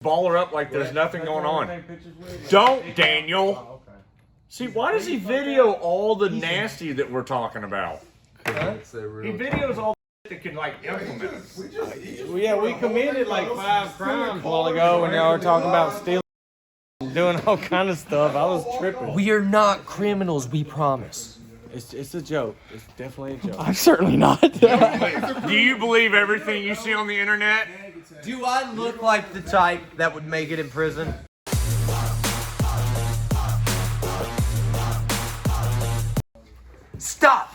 Baller up like there's nothing going on. Don't, Daniel. See, why does he video all the nasty that we're talking about? He videos all the that can like implement. Yeah, we committed like 5 crimes a while ago when y'all were talking about stealing, doing all kind of stuff. I was tripping. We are not criminals, we promise. It's a joke. It's definitely a joke. I'm certainly not. Do you believe everything you see on the internet? Do I look like the type that would make it in prison? Stop!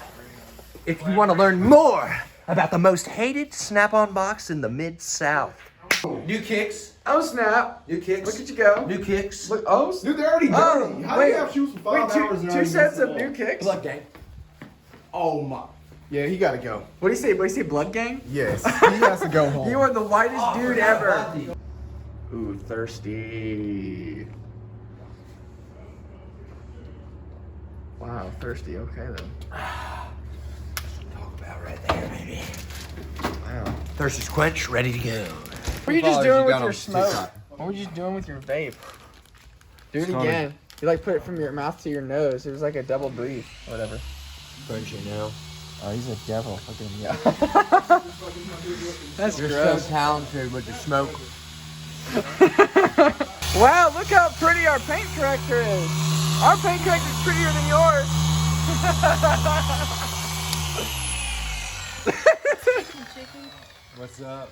If you want to learn more about the most hated Snap-on box in the Mid-South. New kicks. Oh snap! New kicks. Look at you go. New kicks. Look, oh, Dude, they're already dirty. How do you have shoes for 5 hours? and two already sets of messed new up? kicks. Blood gang. Oh my. Yeah, he gotta go. What do you say? What do you say? Blood gang? Yes, he has to go home. You are the whitest dude ever. Ooh, thirsty. Wow, thirsty. Okay then. Talk about right there, baby. Wow. Thirst is quenched, ready to go. What are you just doing with your smoke? What were you just doing with your vape? Do it again. You like put it from your mouth to your nose. It was like a double breathe or whatever. Crunchy now. Oh, he's a devil. Look at him. Yeah. That's You're gross. so talented with your smoke. Wow, look how pretty our paint corrector is. Our paint corrector is prettier than yours. What's up?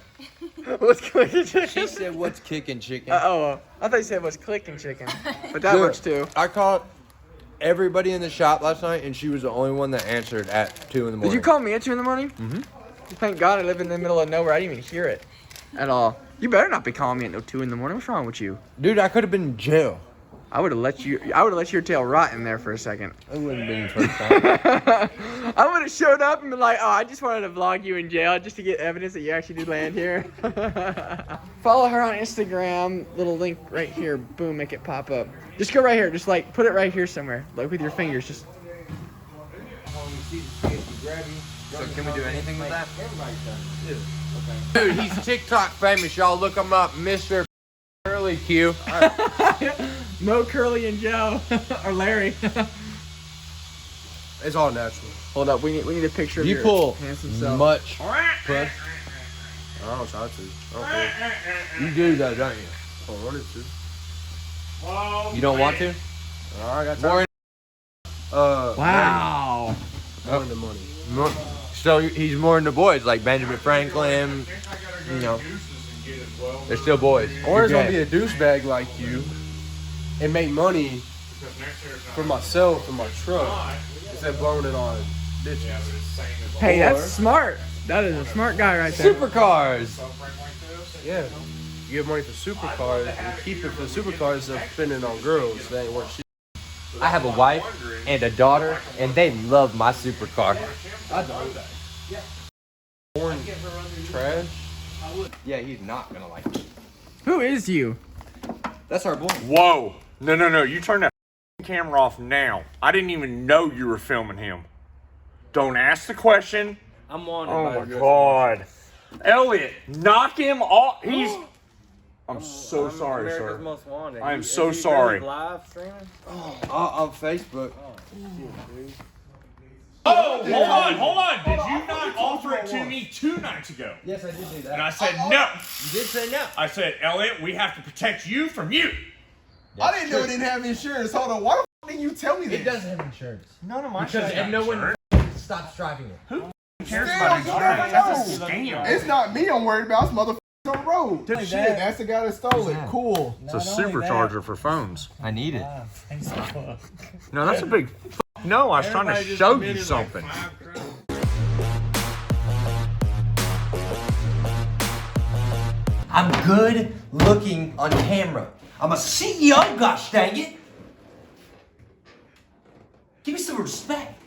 What's clicking chicken? She said, "What's kicking chicken?" Oh, I thought you said what's clicking chicken, but that Dude, works too. I called everybody in the shop last night, and she was the only one that answered at 2 in the morning. Did you call me at 2 in the morning? Mm-hmm. Thank God I live in the middle of nowhere. I didn't even hear it at all. You better not be calling me at 2 in the morning. What's wrong with you? Dude, I could have been in jail. I would have let your tail rot in there for a second. It wouldn't have been the first time. I would have showed up and been like, oh, I just wanted to vlog you in jail just to get evidence that you actually did land here. Follow her on Instagram. Little link right here. Boom, make it pop up. Just go right here. Just like put it right here somewhere. Like with your fingers. Just. So can we do anything with that? Dude, he's TikTok famous. Y'all look him up, Mr. Curly Q. Mo, Curly, and Joe. Or Larry. It's all natural. Hold up. We need a picture of You your pull handsome self. much push. I don't try to. I don't care. You do though, don't you? I wanted to. You don't want to? Alright, got More time. Wow. More in the money. So he's more into boys like Benjamin Franklin. You know, they're still boys. Or it's You're gonna be gay. a douchebag like you and make money for myself and my truck instead of blowing it on bitches. Hey, that's smart. That is a smart guy right there. Supercars. Yeah. You get money for supercars, you keep it for supercars instead of spending on girls. That ain't worth shit. I have a wife and a daughter, and they love my supercar. I don't. Born trash. Yeah, he's not gonna like it. Who is you? That's our boy. Whoa. No. You turn that camera off now. I didn't even know you were filming him. Don't ask the question. I'm on. Oh my God. Elliot, knock him off. I'm so sorry, sir. Most wanted. I am so sorry. Live streaming? On Facebook. Oh, hold on. Did you not offer it to me 2 nights ago? Yes, I did do that. And I said no. You did say no. I said, Elliot, we have to protect you from you. I didn't know it didn't have insurance. Hold on. Why the f didn't you tell me this? It doesn't have insurance. None of my Because no one stops driving it. Who cares Still, about you insurance? never That's a know. scam. It's not me I'm worried about. It's motherfuckers on the road. Shit, that's the guy that stole it. Cool. It's a supercharger for phones. I need it. No, that's a big. No, I was trying to show you something. I'm good looking on camera. I'm a CEO, gosh dang it. Give me some respect.